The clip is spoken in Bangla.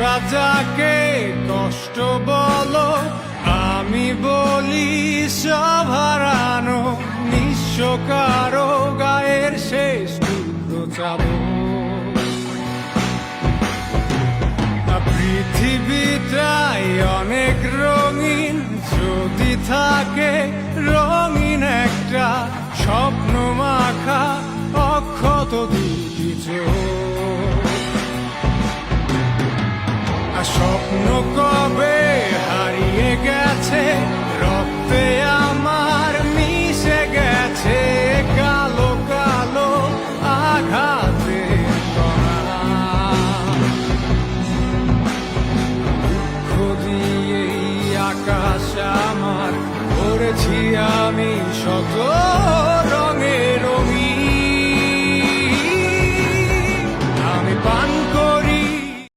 তোরা যাকে কষ্ট বলো, আমি বলি সব হারানো, নিঃস্ব কারো গায়ের শেষ টুকরো চাবো। পৃথিবীটাই অনেক রঙিন, যদি থাকে রঙিন একটা স্বপ্ন মাখা অক্ষত দুটি চোখ। স্বপ্ন কবে হারিয়ে গেছে, রক্তে আমার মিশে গেছে কালো কালো আঘাতে আকাশ আমার করেছি আমি শত